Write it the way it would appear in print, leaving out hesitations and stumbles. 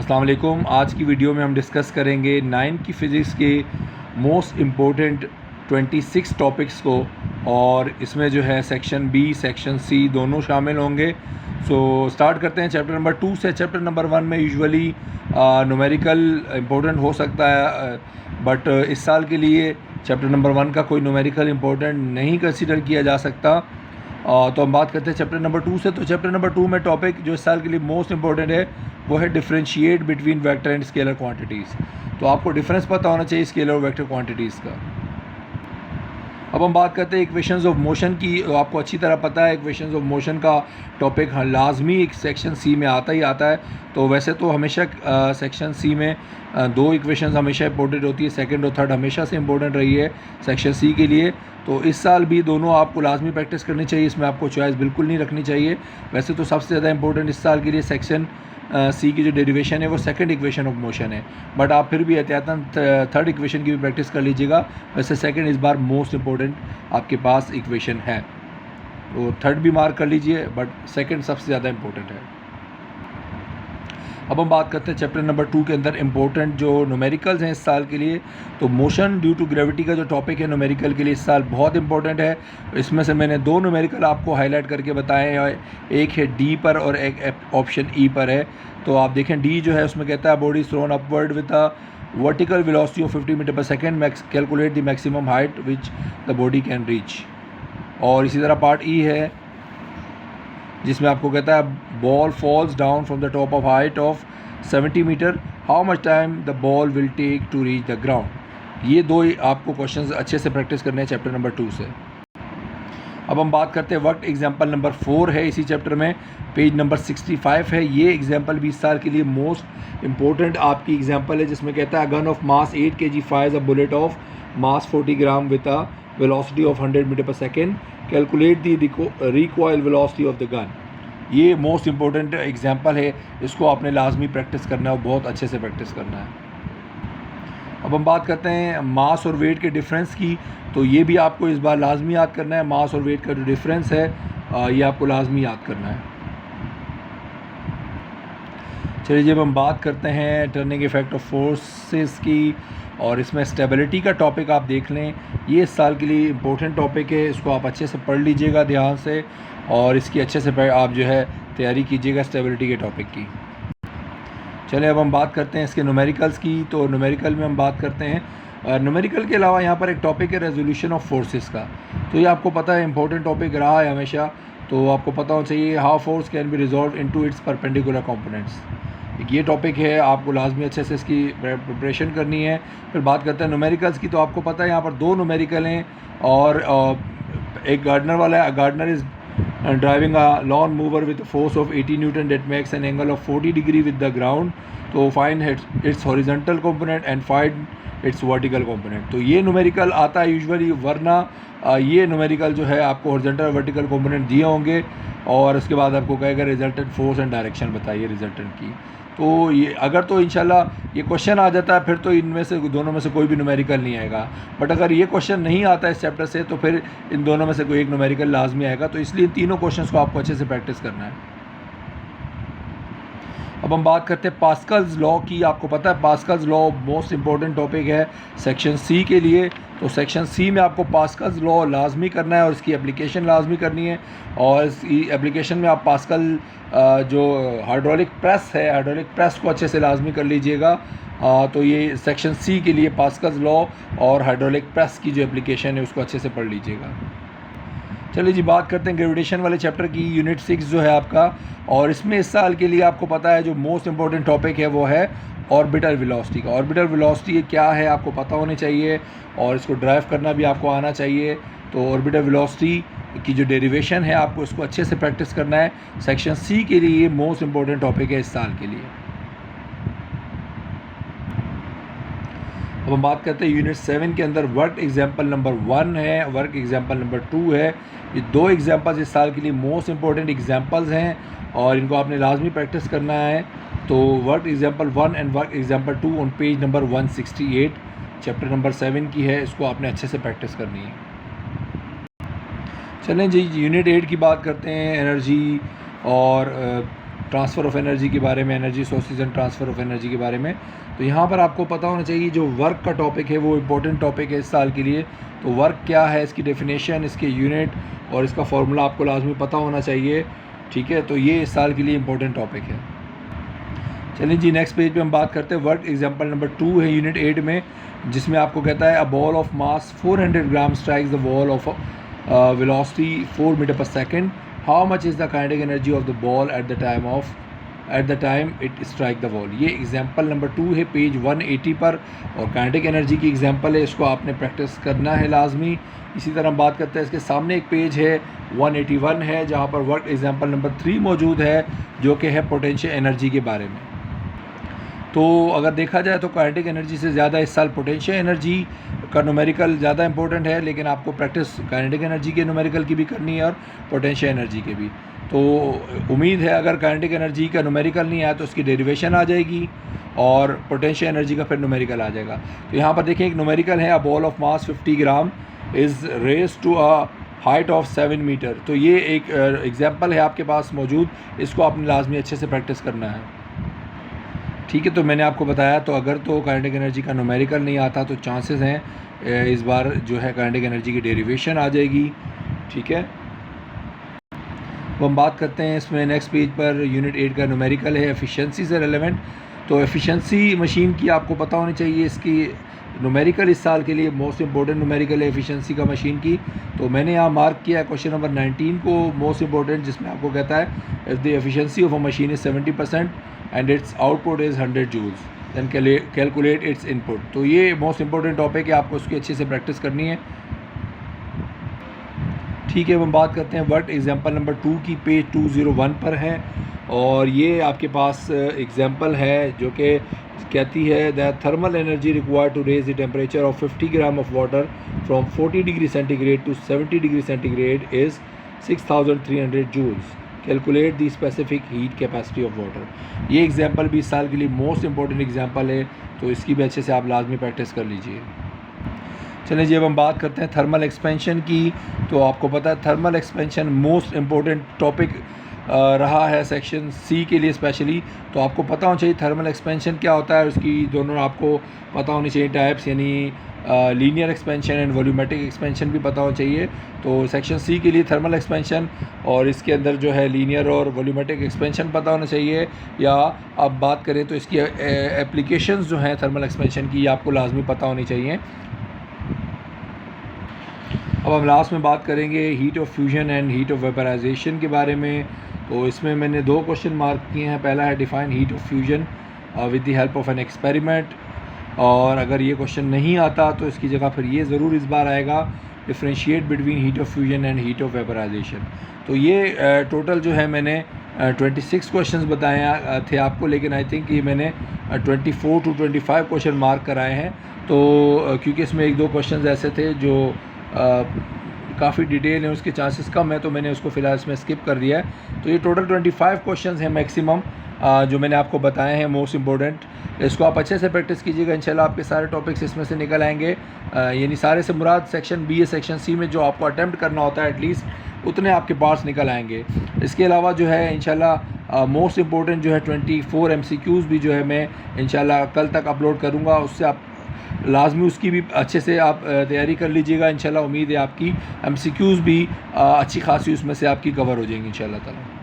अस्सलाम वालेकुम। आज की वीडियो में हम डिस्कस करेंगे 9 की फ़िज़िक्स के मोस्ट इम्पोर्टेंट 26 टॉपिक्स को, और इसमें जो है सेक्शन बी सेक्शन सी दोनों शामिल होंगे। सो स्टार्ट करते हैं चैप्टर नंबर 2 से। चैप्टर नंबर 1 में यूजुअली न्यूमेरिकल इम्पोर्टेंट हो सकता है, बट इस साल के लिए चैप्टर नंबर 1 का कोई न्यूमेरिकल इम्पोर्टेंट नहीं कंसीडर किया जा सकता। तो हम बात करते हैं चैप्टर नंबर 2 से। तो चैप्टर नंबर 2 में टॉपिक जो इस साल के लिए मोस्ट इंपॉर्टेंट है वो है differentiate between vector and scalar quantities. तो आपको डिफरेंस पता होना चाहिए स्केलर और वेक्टर क्वांटिटीज़ का। अब हम बात करते हैं इक्वेशंस ऑफ मोशन की। आपको अच्छी तरह पता है इक्वेशंस ऑफ मोशन का टॉपिक लाजमी एक सेक्शन सी में आता ही आता है। तो वैसे तो हमेशा सेक्शन सी में दो इक्वेशंस हमेशा इंपॉर्टेंट होती है, सेकंड और थर्ड हमेशा से इंपॉर्टेंट रही है सेक्शन सी के लिए। तो इस साल भी दोनों आपको लाजमी प्रैक्टिस करनी चाहिए, इसमें आपको चॉइस बिल्कुल नहीं रखनी चाहिए। वैसे तो सबसे ज़्यादा इंपॉर्टेंट इस साल के लिए सेक्शन सी की जो डेरिवेशन है वो सेकंड इक्वेशन ऑफ मोशन है, बट आप फिर भी एहतियातन थर्ड इक्वेशन की भी प्रैक्टिस कर लीजिएगा। वैसे सेकंड इस बार मोस्ट इंपॉर्टेंट आपके पास इक्वेशन है, तो थर्ड भी मार्क कर लीजिए, बट सेकंड सबसे ज़्यादा इंपॉर्टेंट है। अब हम बात करते हैं चैप्टर नंबर 2 के अंदर इंपॉर्टेंट जो न्यूमेरिकल्स हैं इस साल के लिए। तो मोशन ड्यू टू ग्रेविटी का जो टॉपिक है न्यूमेरिकल के लिए इस साल बहुत इंपॉर्टेंट है। इसमें से मैंने दो न्यूमेरिकल आपको हाईलाइट करके बताए हैं, एक है डी पर और एक ऑप्शन ई पर है। तो आप देखें डी जो है उसमें कहता है body thrown upward with a vertical velocity of 50 meter per second, calculate the maximum height which the body can reach. और इसी तरह पार्ट ई है जिसमें आपको कहता है ball falls down from the top of height of 70 metre, how much time the ball will take to reach the ground. ये दो आपको क्वेश्चंस अच्छे से प्रैक्टिस करने हैं चैप्टर नंबर 2 से। अब हम बात करते हैं वर्क एग्जाम्पल नंबर 4 है इसी चैप्टर में, पेज नंबर 65 है। ये एग्जाम्पल 20 साल के लिए मोस्ट इंपॉर्टेंट आपकी एग्जाम्पल है, जिसमें कहता है gun of mass 8 kg fires a bullet of mass 40 gram with a velocity of 100 meter per second, calculate the recoil velocity of the gun. ये मोस्ट इंपॉर्टेंट एग्जाम्पल है, इसको आपने लाजमी प्रैक्टिस करना है और बहुत अच्छे से प्रैक्टिस करना है। अब हम बात करते हैं मास और वेट के डिफरेंस की। तो ये भी आपको इस बार लाजमी याद करना है, मास और वेट का जो डिफरेंस है ये आपको लाजमी याद करना है। चलिए जब हम बात करते हैं टर्निंग इफेक्ट ऑफ फोर्सेस की, और इसमें स्टेबिलिटी का टॉपिक आप देख लें, ये इस साल के लिए इम्पोर्टेंट टॉपिक है, इसको आप अच्छे से पढ़ लीजिएगा ध्यान से, और इसकी अच्छे से आप जो है तैयारी कीजिएगा स्टेबिलिटी के टॉपिक की। चलिए अब हम बात करते हैं इसके न्यूमेरिकल्स की। तो न्यूमेरिकल में हम बात करते हैं न्यूमेरिकल के अलावा यहाँ पर एक टॉपिक है रेजोल्यूशन ऑफ फोर्सेस का। तो ये आपको पता है इंपॉर्टेंट टॉपिक रहा है हमेशा, तो आपको पता होना चाहिए how force can be resolve into its perpendicular components. ये टॉपिक है, आपको लाजमी अच्छे से इसकी प्रिपरेशन करनी है। फिर बात करते हैं न्यूमेरिकल्स की। तो आपको पता है यहाँ पर दो न्यूमेरिकल हैं, और एक गार्डनर वाला है। Gardener is driving a lawn mower with force of 80 newton that makes an angle of 40 degree with the ground. तो find its horizontal component and find its vertical component. तो ये न्यूमेरिकल आता है यूजुअली, वरना ये numerical जो है आपको हॉरिजॉन्टल और वर्टिकल कंपोनेंट दिए होंगे, और उसके बाद आपको कहेगा रिजल्टेंट फोर्स एंड डायरेक्शन बताइए रिजल्टेंट की। तो ये अगर तो इंशाल्लाह ये क्वेश्चन आ जाता है फिर तो इनमें से दोनों में से कोई भी न्यूमेरिकल नहीं आएगा, बट अगर ये क्वेश्चन नहीं आता है इस चैप्टर से तो फिर इन दोनों में से कोई एक न्यूमेरिकल लाजमी आएगा। तो इसलिए इन तीनों क्वेश्चंस को आपको अच्छे से प्रैक्टिस करना है। अब हम बात करते हैं पास्कल्स लॉ की। आपको पता है Pascal's law most important topic है सेक्शन सी के लिए। तो सेक्शन सी में आपको पास्कल्स लॉ लाजमी करना है और इसकी एप्लीकेशन लाजमी करनी है, और इस एप्लीकेशन में आप पास्कल जो हाइड्रोलिक प्रेस है, हाइड्रोलिक प्रेस को अच्छे से लाजमी कर लीजिएगा। तो ये सेक्शन सी के लिए पास्कल्स लॉ और हाइड्रोलिक प्रेस की जो एप्लीकेशन है उसको अच्छे से पढ़ लीजिएगा। चलिए जी बात करते हैं ग्रेविटेशन वाले चैप्टर की, यूनिट 6 जो है आपका, और इसमें इस साल के लिए आपको पता है जो मोस्ट इंपॉर्टेंट टॉपिक है वो है ऑर्बिटल वेलोसिटी का। ऑर्बिटल वेलोसिटी क्या है आपको पता होनी चाहिए, और इसको ड्राइव करना भी आपको आना चाहिए। तो ऑर्बिटल वेलोसिटी की जो डेरिवेशन है आपको इसको अच्छे से प्रैक्टिस करना है। सेक्शन सी के लिए ये मोस्ट इंपॉर्टेंट टॉपिक है इस साल के लिए। अब हम बात करते हैं यूनिट 7 के अंदर वर्क एग्जाम्पल नंबर 1 है, वर्क एग्जाम्पल नंबर 2 है। ये दो एग्जाम्पल्स इस साल के लिए मोस्ट इंपॉर्टेंट एग्जाम्पल्स हैं, और इनको आपने लाजमी प्रैक्टिस करना है। तो work example 1 and work example 2 on page number 168 chapter number 7 की है, इसको आपने अच्छे से प्रैक्टिस करनी है। चलें जी यूनिट 8 की बात करते हैं, एनर्जी और ट्रांसफ़र ऑफ एनर्जी के बारे में, energy sources and transfer of energy के बारे में। तो यहाँ पर आपको पता होना चाहिए जो वर्क का टॉपिक है वो इम्पोर्टेंट टॉपिक है इस साल के लिए। तो वर्क क्या है, इसकी डेफिनेशन, इसके यूनिट और इसका फार्मूला आपको लाजमी पता होना चाहिए, ठीक है। तो ये इस साल के लिए इम्पोर्टेंट टॉपिक है। चलिए जी, नेक्स्ट पेज पे हम बात करते हैं वर्क एग्जांपल नंबर 2 है यूनिट 8 में, जिसमें आपको कहता है a ball of mass 400 gram strikes the wall of velocity 4 meter per second, how much is the kinetic energy of the ball at the time it strike the wall. ये example number 2 है page 180 पर और kinetic energy की example है, इसको आपने practice करना है लाजमी। इसी तरह हम बात करते हैं, इसके सामने एक पेज है 181 है जहाँ पर वर्क एग्जांपल नंबर 3 मौजूद है, जो कि है पोटेंशियल एनर्जी के बारे में। तो अगर देखा जाए तो काइनेटिक एनर्जी से ज़्यादा इस साल पोटेंशियल एनर्जी का न्यूमेरिकल ज़्यादा इंपॉर्टेंट है, लेकिन आपको प्रैक्टिस काइनेटिक एनर्जी के न्यूमेरिकल की भी करनी है और पोटेंशियल एनर्जी के भी। तो उम्मीद है अगर काइनेटिक एनर्जी का न्यूमेरिकल नहीं आया तो उसकी डेरिवेशन आ जाएगी और पोटेंशियल एनर्जी का फिर न्यूमेरिकल आ जाएगा। तो यहाँ पर देखें एक न्यूमेरिकल है, a ball of mass 50 gram is raised to a height of 7 metre. तो ये एक एग्जाम्पल है आपके पास मौजूद, इसको आपने लाजमी अच्छे से प्रैक्टिस करना है, ठीक है। तो मैंने आपको बताया, तो अगर तो काइनेटिक एनर्जी का न्यूमेरिकल नहीं आता तो चांसेस हैं इस बार जो है काइनेटिक एनर्जी की डेरिवेशन आ जाएगी, ठीक है। अब हम बात करते हैं इसमें नेक्स्ट पेज पर यूनिट 8 का न्यूमेरिकल है एफिशिएंसी से रेलेवेंट। तो एफिशिएंसी मशीन की आपको पता होनी चाहिए, इसकी न्यूमेरिकल इस साल के लिए मोस्ट इंपॉर्टेंट न्यूमेरिकल है एफिशिएंसी का मशीन की। तो मैंने यहाँ मार्क किया है क्वेश्चन नंबर 19 को मोस्ट इंपॉर्टेंट, जिसमें आपको कहता है if the efficiency of a machine is 70% and its output is 100 joules than calculate its input. तो ये मोस्ट इंपॉर्टेंट टॉपिक है, आपको उसकी अच्छे से प्रैक्टिस करनी है, ठीक है। अब हम बात करते हैं वर्क एग्जांपल नंबर 2 की, पेज 201 पर है और ये आपके पास एग्जांपल है जो कि कहती है the thermal energy required to raise the temperature of 50 gram of water from 40 degree centigrade to 70 degree centigrade is 6300 joules, calculate the specific heat capacity of water. ये एग्जांपल भी इस साल के लिए मोस्ट इंपॉर्टेंट एग्जांपल है, तो इसकी भी अच्छे से आप लाजमी प्रैक्टिस कर लीजिए। चलिए जी, अब हम बात करते हैं थर्मल एक्सपेंशन की। तो आपको पता है thermal expansion most important topic रहा है सेक्शन सी के लिए स्पेशली। तो आपको पता होना चाहिए थर्मल एक्सपेंशन क्या होता है, उसकी दोनों आपको पता होनी चाहिए टाइप्स, यानी linear expansion and volumetric expansion भी पता होना चाहिए। तो सेक्शन सी के लिए थर्मल एक्सपेंशन और इसके अंदर जो है लीनियर और वॉल्यूमेट्रिक एक्सपेंशन पता होना चाहिए, या अब बात करें तो इसकी एप्लीकेशंस जो हैं थर्मल एक्सपेंशन की, ये आपको लाजमी पता होनी चाहिए। अब हम लास्ट में बात करेंगे heat of fusion and heat of vaporisation के बारे में। तो इसमें मैंने 2 क्वेश्चन मार्क किए हैं। पहला है define heat of fusion with the help of an experiment, और अगर ये क्वेश्चन नहीं आता तो इसकी जगह फिर ये ज़रूर इस बार आएगा, differentiate between heat of fusion and heat of vaporisation. तो ये टोटल जो है मैंने 26 क्वेश्चंस बताए थे आपको, लेकिन आई थिंक ये मैंने 24 to 25 क्वेश्चन मार्क कराए हैं। तो क्योंकि इसमें 1-2 क्वेश्चंस ऐसे थे जो काफ़ी डिटेल है, उसके चांसेस कम है, तो मैंने उसको फ़िलहाल इसमें स्किप कर दिया है। तो ये टोटल 25 क्वेश्चंस हैं मैक्सिमम जो मैंने आपको बताए हैं मोस्ट इम्पोर्टेंट। इसको आप अच्छे से प्रैक्टिस कीजिएगा, इंशाल्लाह आपके सारे टॉपिक्स इसमें से निकल आएंगे। यानी सारे से मुराद सेक्शन बी या सेक्शन सी में जो आपको अटैम्प्ट करना होता है एटलीस्ट उतने आपके पास निकल आएंगे। इसके अलावा जो है इंशाल्लाह मोस्ट इम्पोर्टेंट जो है 24 MCQs भी जो है मैं इंशाल्लाह कल तक अपलोड करूँगा, उससे आप लाजमी उसकी भी अच्छे से आप तैयारी कर लीजिएगा। इंशाल्लाह उम्मीद है आपकी MCQs भी अच्छी खासी उसमें से आपकी कवर हो जाएंगी इंशाल्लाह ताला।